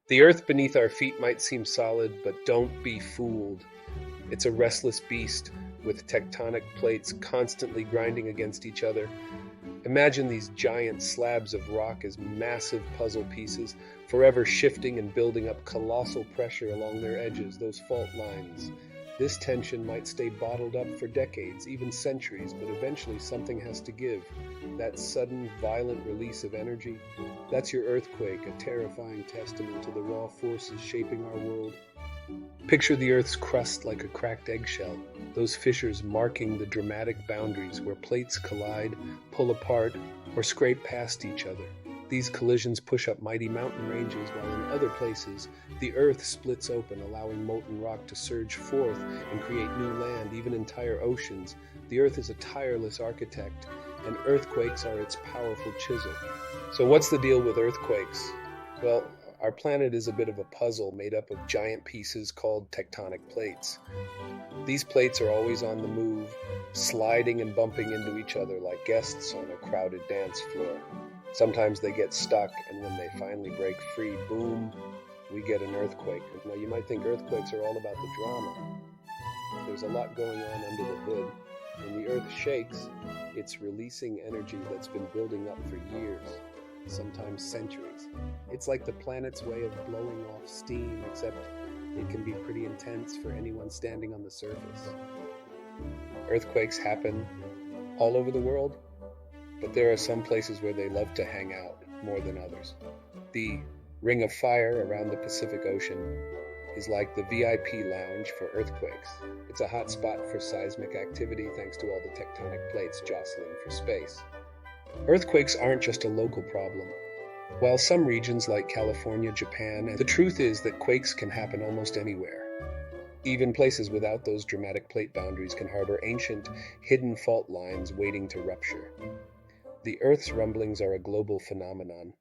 The earth beneath our feet might seem solid, but don't be fooled. It's a restless beast with tectonic plates constantly grinding against each other. Imagine these giant slabs of rock as massive puzzle pieces, forever shifting and building up colossal pressure along their edges, those fault lines. This tension might stay bottled up for decades, even centuries, but eventually something has to give. That sudden, violent release of energy, that's your earthquake, a terrifying testament to the raw forces shaping our world. Picture the Earth's crust like a cracked eggshell, those fissures marking the dramatic boundaries where plates collide, pull apart, or scrape past each other. These collisions push up mighty mountain ranges, while in other places, the Earth splits open, allowing molten rock to surge forth and create new land, even entire oceans. The Earth is a tireless architect, and earthquakes are its powerful chisel. So what's the deal with earthquakes? Well, our planet is a bit of a puzzle made up of giant pieces called tectonic plates. These plates are always on the move, sliding and bumping into each other like guests on a crowded dance floor. Sometimes they get stuck, and when they finally break free, boom, we get an earthquake. Now, you might think earthquakes are all about the drama. There's a lot going on under the hood. When the earth shakes, it's releasing energy that's been building up for years, sometimes centuries. It's like the planet's way of blowing off steam, except it can be pretty intense for anyone standing on the surface. Earthquakes happen all over the world, but there are some places where they love to hang out more than others. The Ring of Fire around the Pacific Ocean is like the VIP lounge for earthquakes. It's a hot spot for seismic activity thanks to all the tectonic plates jostling for space. Earthquakes aren't just a local problem. While some regions like California, Japan, and the truth is that quakes can happen almost anywhere. Even places without those dramatic plate boundaries can harbor ancient, hidden fault lines waiting to rupture. The Earth's rumblings are a global phenomenon,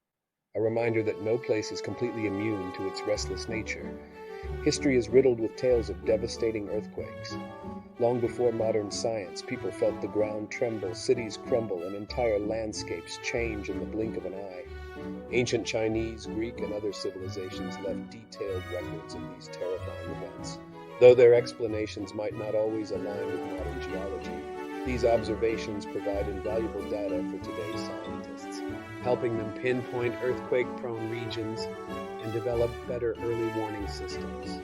a reminder that no place is completely immune to its restless nature. History is riddled with tales of devastating earthquakes. Long before modern science, people felt the ground tremble, cities crumble, and entire landscapes change in the blink of an eye. Ancient Chinese, Greek, and other civilizations left detailed records of these terrifying events. Though their explanations might not always align with modern geology, these observations provide invaluable data for today's scientists, helping them pinpoint earthquake-prone regions and develop better early warning systems.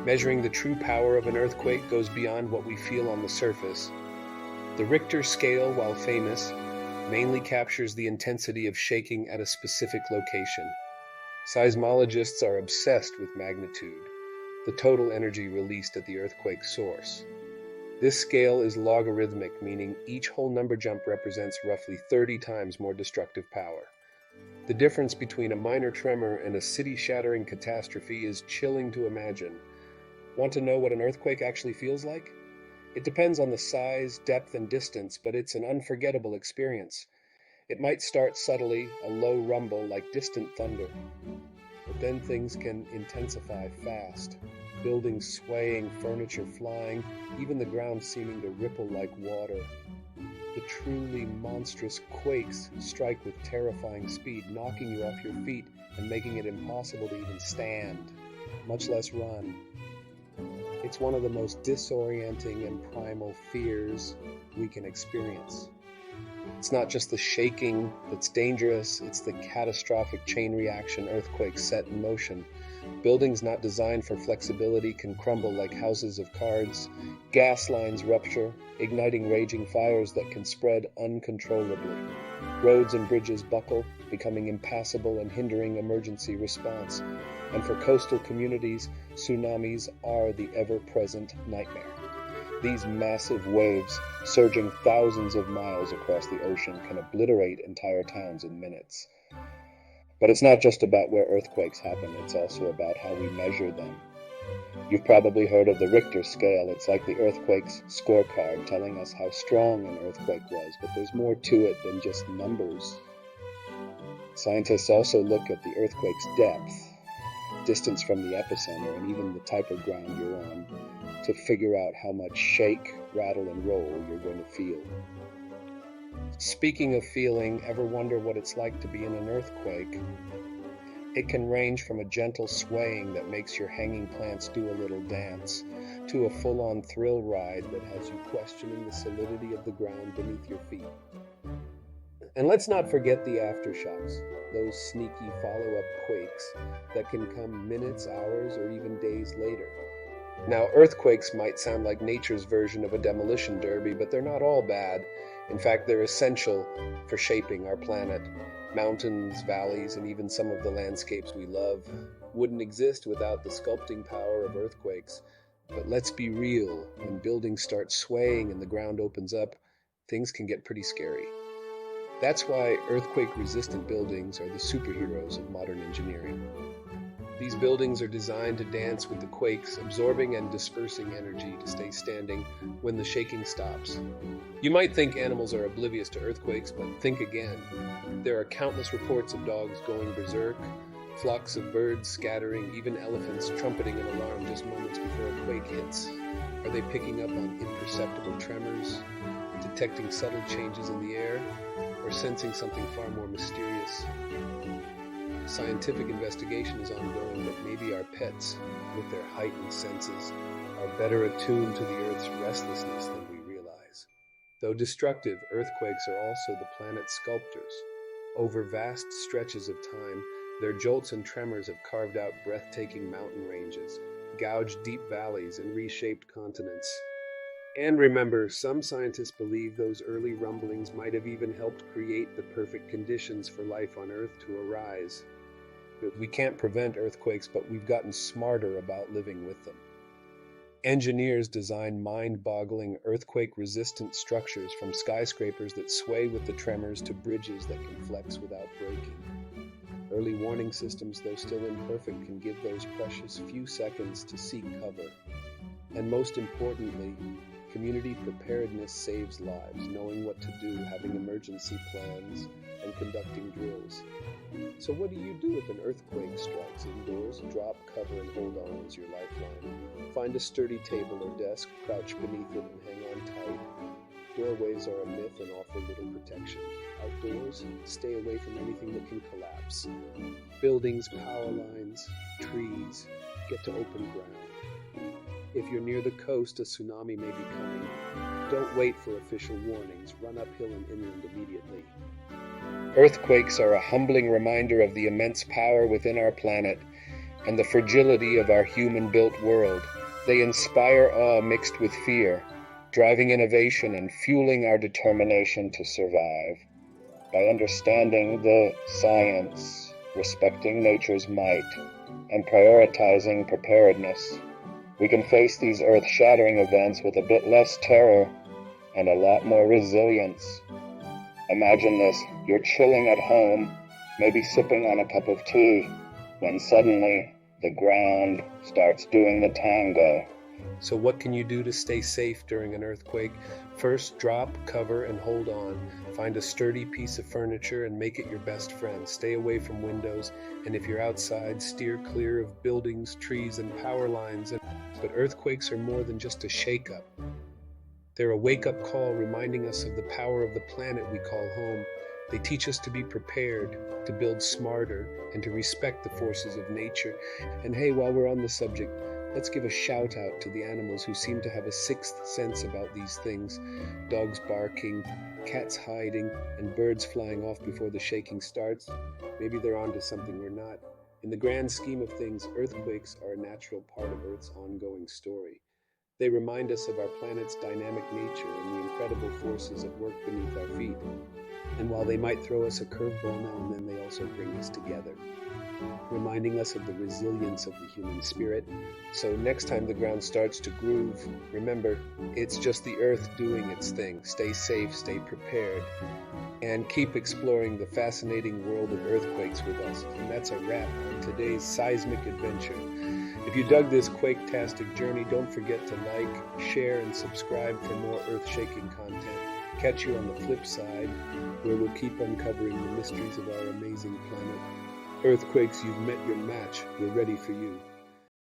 Measuring the true power of an earthquake goes beyond what we feel on the surface. The Richter scale, while famous, mainly captures the intensity of shaking at a specific location. Seismologists are obsessed with magnitude, the total energy released at the earthquake's source. This scale is logarithmic, meaning each whole number jump represents roughly 30 times more destructive power. The difference between a minor tremor and a city-shattering catastrophe is chilling to imagine. Want to know what an earthquake actually feels like? It depends on the size, depth, and distance, but it's an unforgettable experience. It might start subtly, a low rumble like distant thunder, but then things can intensify fast. Buildings swaying, furniture flying, even the ground seeming to ripple like water. The truly monstrous quakes strike with terrifying speed, knocking you off your feet and making it impossible to even stand, much less run. It's one of the most disorienting and primal fears we can experience. It's not just the shaking that's dangerous, it's the catastrophic chain reaction earthquakes set in motion. Buildings not designed for flexibility can crumble like houses of cards. Gas lines rupture, igniting raging fires that can spread uncontrollably. Roads and bridges buckle, becoming impassable and hindering emergency response. And for coastal communities, tsunamis are the ever-present nightmare. These massive waves, surging thousands of miles across the ocean, can obliterate entire towns in minutes. But it's not just about where earthquakes happen, it's also about how we measure them. You've probably heard of the Richter scale. It's like the earthquake's scorecard telling us how strong an earthquake was, but there's more to it than just numbers. Scientists also look at the earthquake's depth, distance from the epicenter, and even the type of ground you're on to figure out how much shake, rattle, and roll you're going to feel. Speaking of feeling, ever wonder what it's like to be in an earthquake? It can range from a gentle swaying that makes your hanging plants do a little dance, to a full-on thrill ride that has you questioning the solidity of the ground beneath your feet. And let's not forget the aftershocks, those sneaky follow-up quakes that can come minutes, hours, or even days later. Now, earthquakes might sound like nature's version of a demolition derby, but they're not all bad. In fact, they're essential for shaping our planet. Mountains, valleys, and even some of the landscapes we love wouldn't exist without the sculpting power of earthquakes. But let's be real, when buildings start swaying and the ground opens up, things can get pretty scary. That's why earthquake-resistant buildings are the superheroes of modern engineering. These buildings are designed to dance with the quakes, absorbing and dispersing energy to stay standing when the shaking stops. You might think animals are oblivious to earthquakes, but think again. There are countless reports of dogs going berserk, flocks of birds scattering, even elephants trumpeting an alarm just moments before a quake hits. Are they picking up on imperceptible tremors, detecting subtle changes in the air, or sensing something far more mysterious? Scientific investigation is ongoing, but maybe our pets, with their heightened senses, are better attuned to the Earth's restlessness than we realize. Though destructive, earthquakes are also the planet's sculptors. Over vast stretches of time, their jolts and tremors have carved out breathtaking mountain ranges, gouged deep valleys, and reshaped continents. And remember, some scientists believe those early rumblings might have even helped create the perfect conditions for life on Earth to arise. We can't prevent earthquakes, but we've gotten smarter about living with them. Engineers design mind-boggling earthquake-resistant structures, from skyscrapers that sway with the tremors to bridges that can flex without breaking. Early warning systems, though still imperfect, can give those precious few seconds to seek cover. And most importantly, community preparedness saves lives, knowing what to do, having emergency plans, and conducting drills. So what do you do if an earthquake strikes indoors? Drop, cover, and hold on is your lifeline. Find a sturdy table or desk, crouch beneath it, and hang on tight. Doorways are a myth and offer little protection. Outdoors, stay away from anything that can collapse. Buildings, power lines, trees, get to open ground. If you're near the coast, a tsunami may be coming. Don't wait for official warnings. Run uphill and inland immediately. Earthquakes are a humbling reminder of the immense power within our planet and the fragility of our human-built world. They inspire awe mixed with fear, driving innovation and fueling our determination to survive. By understanding the science, respecting nature's might, and prioritizing preparedness, we can face these earth-shattering events with a bit less terror and a lot more resilience. Imagine this: you're chilling at home, maybe sipping on a cup of tea, when suddenly the ground starts doing the tango. So what can you do to stay safe during an earthquake? First, drop, cover, and hold on. Find a sturdy piece of furniture and make it your best friend. Stay away from windows, and if you're outside, steer clear of buildings, trees, and power lines. But earthquakes are more than just a shake-up. They're a wake-up call reminding us of the power of the planet we call home. They teach us to be prepared, to build smarter, and to respect the forces of nature. And hey, while we're on the subject, let's give a shout out to the animals who seem to have a sixth sense about these things. Dogs barking, cats hiding, and birds flying off before the shaking starts. Maybe they're onto something we're not. In the grand scheme of things, earthquakes are a natural part of Earth's ongoing story. They remind us of our planet's dynamic nature and the incredible forces at work beneath our feet. And while they might throw us a curveball now and then, they also bring us together, reminding us of the resilience of the human spirit. So next time the ground starts to groove, remember, it's just the Earth doing its thing. Stay safe, stay prepared, and keep exploring the fascinating world of earthquakes with us. And that's a wrap on today's seismic adventure. If you dug this quake-tastic journey, don't forget to like, share, and subscribe for more earth-shaking content. Catch you on the flip side, where we'll keep uncovering the mysteries of our amazing planet. Earthquakes, you've met your match. We're ready for you.